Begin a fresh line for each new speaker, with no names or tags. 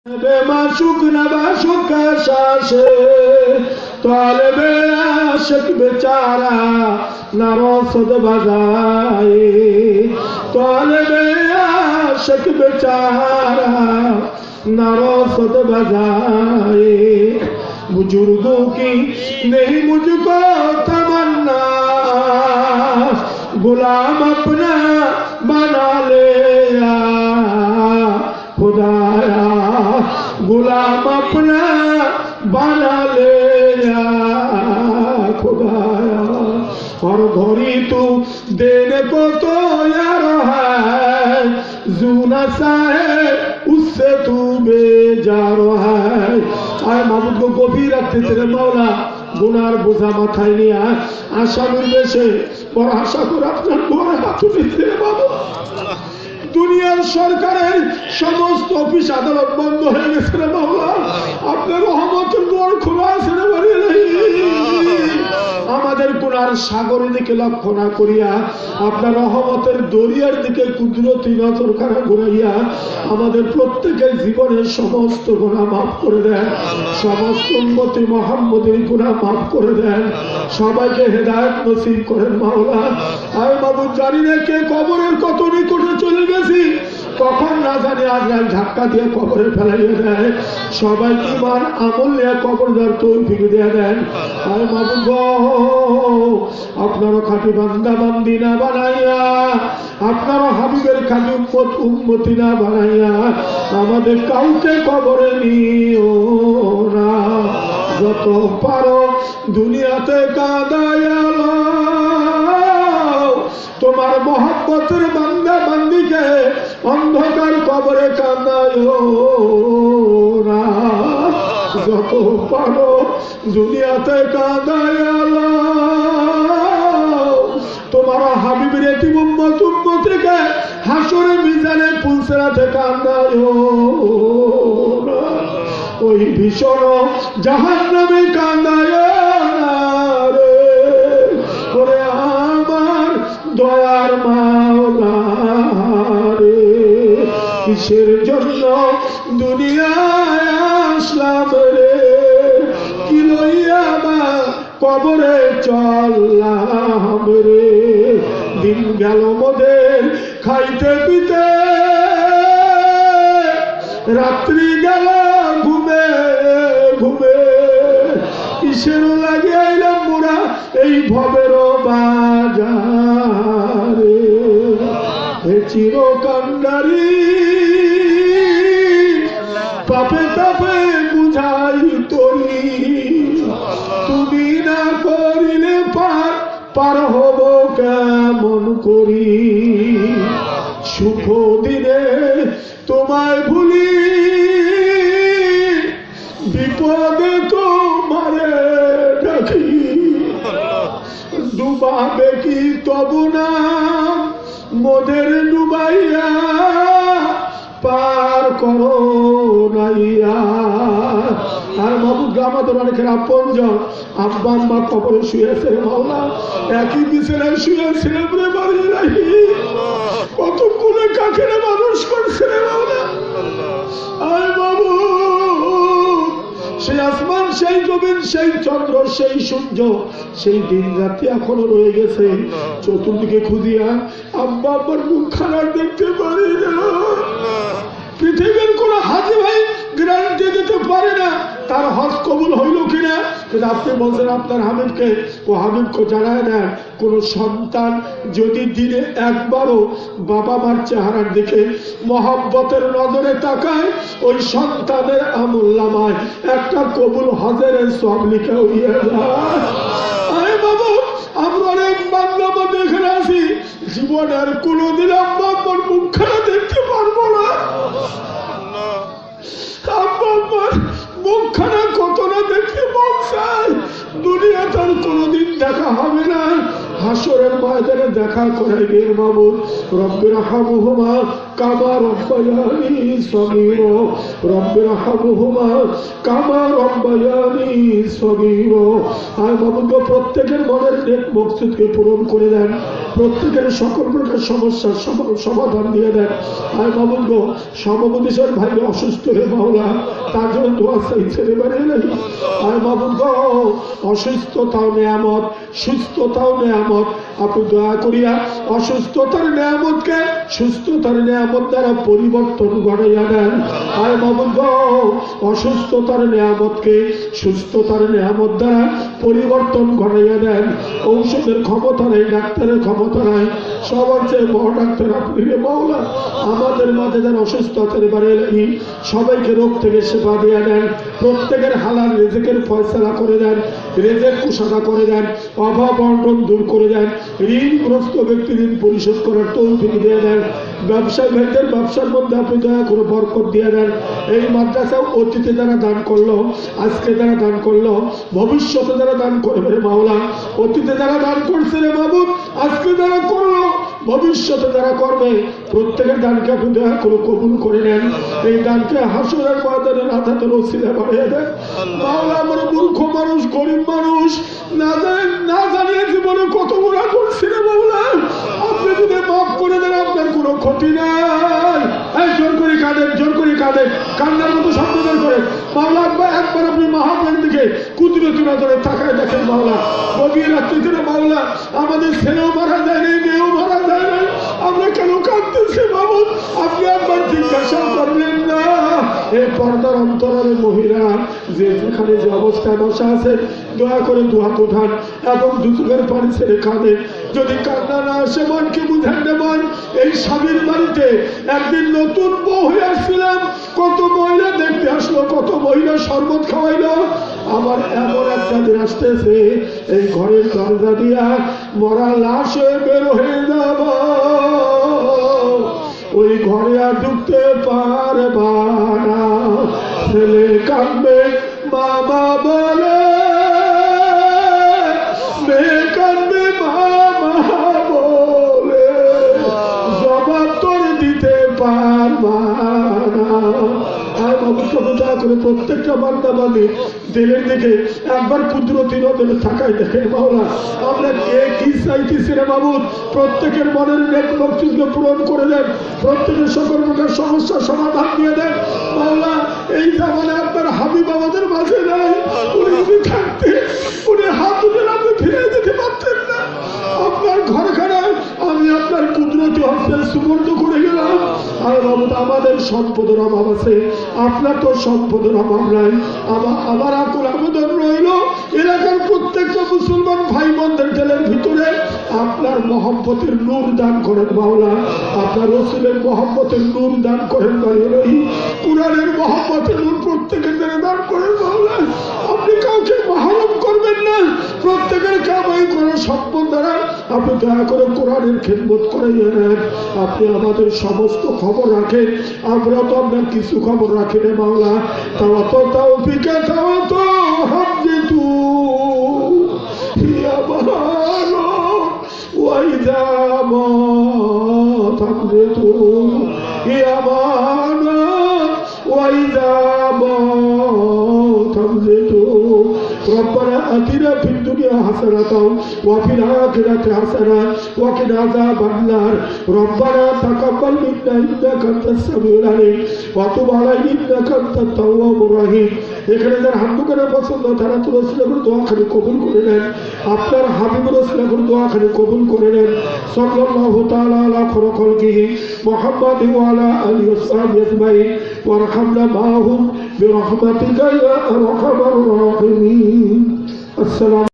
बेमाशुक नबाशुक शाशे तालिबे आशिक बेचारा नरोसद बजाए तालिबे आशिक बेचारा नरोसद बजाए बुजुर्गों की नहीं मुझको तमन्ना गुलाम अपना बना ले खुदाया गुलाम अपना बना ले खुदाया और घोड़ी तू देने को तो यार है जूना सा है उससे तू बेजार है आय माबुद को गभीर रखते तेरे मौला गुनार बोझा माথায় নিয়ে আসামির বেশে বড় আশা করে আপনার ঘরে হাত তুলতে বাবা দুনিয়ার সরকারের সমস্ত অফিস আদালত বন্ধ হয়ে গেছে রে বাবা আপনার রহমতের দোয়ার খোলা আছে রে বাড়ি আমাদের গুনার সাগরের দিকে লক্ষ্য না করিয়া আপনার রহমতের দরিয়ার দিকে কুদরতি নজরখানা ঘুরাইয়া আমাদের প্রত্যেকের জীবনের সমস্ত গুনাহ মাফ করে দেন সমস্ত উম্মতি মুহাম্মদের গুনাহ মাফ করে দেন সবাইকে হেদায়েত নসিব করেন মাওলা আয় মাবুদ জানি না কে কবরের কত নিকটে চলে গেছি কখন না জানি আজরাইল ধাক্কা দিয়ে কবরে ফেলাইয়া দেয় সবাই ঈমান আমল নিয়ে কবর দেওয়ার তৌফিক দিয়ে দেন আয় মাবুদ আপনার খাঁটি বান্দা বান্দি না বানাইয়া আপনার হাবিবের খাঁটি উম্মত উম্মতি না বানাইয়া আমাদের কাউকে কবরে নিও না যত পারো দুনিয়াতে কাঁদায়া তোমার মহব্বতের বান্দা বান্দিকে অন্ধকার কবরে কাঁদায়ো না যত পারো দুনিয়াতে কাঁদায়া তোমার হাবিবের এতিম উম্মত উম্মতিকে হাসরে মিজানে পুলসিরাতে কাঁদায়ো না ওই ভীষণ জাহান্নামে কাঁদায়ো না রে ওরে আমার দয়ার মাওলা রে কিসের জন্য দুনিয়ায় আসলাম রে কি লইয়া বা কবরে চললাম রে দিন গেল মোদের খাইতে পিতে রাত্রি গেল ঘুমে ঘুমে কিসের লাগে আইলাম মোরা এই ভবের বাজারে হে চির কান্ডারি পাপে তাপে বুঝাই তরি তুমি না করিলে পার হব কেমন করি সুখ দিনে তোমায় ভুলি বিপদে তোমারে ডাকি ডুবাবে কি তবু না মোদের ডুবাইয়া পার করো নাইয়া আর মাবুদ আমাদের অনেকের আপনজন আব্বা আম্মা কবরে শুয়েছে মাওলা একই বিছানায় শুয়েছিল রে বাড়ি রাখি কত কোলে কাকেরে মানুষ করছে রে মাওলা আয় বাবু সেই আসমান সেই জমিন সেই চন্দ্র সেই সূর্য সেই দিন রাতে এখনো রয়ে গেছে চতুর্দিকে খুঁজিয়া আব্বা আব্বার মুখখানা দেখতে পারি না পৃথিবীর কোন হাজি ভাই গ্যারান্টি দিতে পারে না তার হজ কবুল হইল কিনা কিন্তু আপনি বলছেন আপনার হাবিবকে ও হাবিবকে জানায় না কোন সন্তান যদি দিনে একবারও বাবা মার চেহারার দিকে মহব্বতের নজরে তাকায় ওই সন্তানের আমলনামায় একটা কবুল হজের সওয়াব লিখা হইয়া যায় আরে বাবা আমরা অনেক বান্দা দেখে আসি জীবনের কোনোদিন আব্বা আব্বার মুখখানা দেখতে পারবো না মুখখানা কত না দেখতে মন চায় দুনিয়া তার কোনোদিন দেখা হবে না হাসরের ময়দানে দেখা করাইবেন মাবুদ রব্বির হামহুমা কামা রব্বায়ানি সগীরা রব্বিরহামহুমা কামা রব্বায়ানি সগীরা। আয় মাবুদ গো, প্রত্যেকের মনের নেক মকসুদকে পূরণ করে দেন, প্রত্যেকের সকল প্রকার সমস্যার সমাধান দিয়ে দেন। আয় মাবুদ গো, সমবদেশের ভাই অসুস্থ হয়ে মাওলা তার জন্য দোয়া চাইছে এবারে নাই। আয় মাবুদ গো, অসুস্থতাও নেয়ামত, সুস্থতাও নেয়ামত। আপনি দয়া করিয়া অসুস্থতার নেয়ামতকে সুস্থতার নেয়ামত দ্বারা পরিবর্তন ঘটাইয়া দেন। আয় মাবুদ গো, অসুস্থতার নেয়ামতকে সুস্থতার নেয়ামত দ্বারা পরিবর্তন ঘটাইয়া দেন। ঔষধের ক্ষমতা নেই, ডাক্তারের ক্ষমতা নাই, সবার চেয়ে বড় ডাক্তার আপনি রে মাওলা। আমাদের মাঝে যারা অসুস্থ হতে পারে সবাইকে রোগ থেকে সেবা দিয়ে দেন, প্রত্যেকের হালাল রিজিকের ফয়সালা করে দেন, রিজিক কুশাদা করে দেন, অভাব অনটন দূর করে দেন, ঋণগ্রস্ত ব্যক্তি ঋণ পরিশোধ করার তৌফিক দিয়ে দেন। ব্যবসায়ী ভাইদের ব্যবসার মধ্যে আপনি দয়া করে বরকত দিয়ে দেন। এই মাদ্রাসা অতীতে যারা দান করলো, আজকে যারা দান করলো, ভবিষ্যতে যারা দান করবে রে মাওলা, অতীতে যারা দান করছে রে মাবুদ, আজকে যারা করলো, ভবিষ্যতে যারা করবে, প্রত্যেকের দানকে আপনি দয়া করে কবুল করে নেন। এই দানকে হাসরের ময়দানে রাতাতে রসিলা বাড়িয়ে দেন মাওলা। আমার মূর্খ মানুষ, গরিব মানুষ, না জানিয়ে জীবনে কত গুণা করছি রে মাওলা, আপনি যদি মাফ করে দেন আপনার কোনো ক্ষতি নাই। জোর করে কাঁদেন, জোর করে কাঁদেন, কান্নার মতো শব্দ বের করে মাওলা। একবার আপনি মাহাপের দিকে কুদরতি নজরে তাকায় দেখেন মাওলা। গভীর রাত্রিতে মাওলা আমাদের ছেলেও মারা যায় নাই, মেয়েও মারা যায় নাই, আমরা কেন কাঁদতেছি মাবুদ? আপনি একবার জিজ্ঞাসা করবেন না। এই পর্দার অন্তরালের মহিলা যে যেখানে যে অবস্থায় বসা আছে, দয়া করে দুহাত উঠান এবং দুচোখের পানি ছেড়ে কাঁদেন। যদি কান্না না আসে মনকে বুঝেন না মন। এই স্বামীর বাড়িতে একদিন নতুন বউ হয়ে আসছিলাম, কত মহিলা দেখতে আসলো, কত মহিলা শরবত খাওয়াইলো। আমার এমন একটা দিন আসতেছে, এই ঘরের দরজা দিয়া মরা লাশ হয়ে বের হয়ে যাব, ওই ঘরে আর ঢুকতে পারবা না। ছেলে কাঁদবে বাবা বলে, মেয়ে কাঁদবে মামা বলে, জবাব তোর দিতে পারবা না। করে প্রত্যেকটা বান্দা বান্দি দিলের দিকে একবার কুদরতি নজরে থাকায় দেখেন মাওলা। আমরা কে কি চাইতেছি রে মাবুদ, প্রত্যেকের মনের নেক মকসুদকে পূরণ করে দেন, প্রত্যেকের সকল প্রকার সমস্যার সমাধান দিয়ে দেন মাওলা। এই জামানে আপনার হাবিব আমাদের মাঝে নাই, উনি যদি থাকতে উনি হাত উঠে আপনি ফিরে যেতে পারতেন না। আপনার ঘরখানা আমি আপনার কুদরতি হস্তে সুপর্দ করে গেলাম। আর মাবুদ আমাদের সম্পদের অভাব আছে, আপনার তো সম্পদের অভাব নাই। আমার আকুল আবেদন রইল এলাকার প্রত্যেকটা মুসলমান ভাই বোনদের জেলের ভিতরে আপনার মহব্বতের নূর দান করেন মাওলা, আপনার রসুলের মহব্বতের নূর দান করেন বাড়ি, কুরআনের মহব্বতের নূর প্রত্যেকের জন্য দান করেন মাওলা। আপনি কাউকে মাহরুম করবেন না, প্রত্যেকের কামাই করা সম্পদ দ্বারা আপনি দয়া করে কোরআনের খেদমত করাইয়া নেন। আপনি আমাদের সমস্ত খবর রাখেন, আমরা তো আপনার কিছু খবর রাখি রে মাওলা। তাও তো তাওফিকা তাও তো হামদু ইয়া বাহারো ওয়াইদা মা তামদু ইয়া বাহারো ওয়াইদা মা তামদু। ربنا آتنا في الدنيا حسنة وفي الآخرة حسنة وقنا عذاب النار. ربنا تقبل منا إنك أنت السميع العليم وتب علينا إنك أنت التواب الرحيم. এখানে যারা হামদু করে পছন্দ তারা তো রাসূলের দোয়াখানি কবুল করে নেন, আপনার হাবিব রাসূলের দোয়াখানি কবুল করে নেন। সাল্লাল্লাহু তাআলা আলা খালকিহি মুহাম্মাদ ওয়া আলা আলিহি ওয়া সাহবিহি আজমাইন ওয়ারহামনা মাআহুম বিরহমাতিকা ইয়া আরহামার রাহিমিন। আসসালামু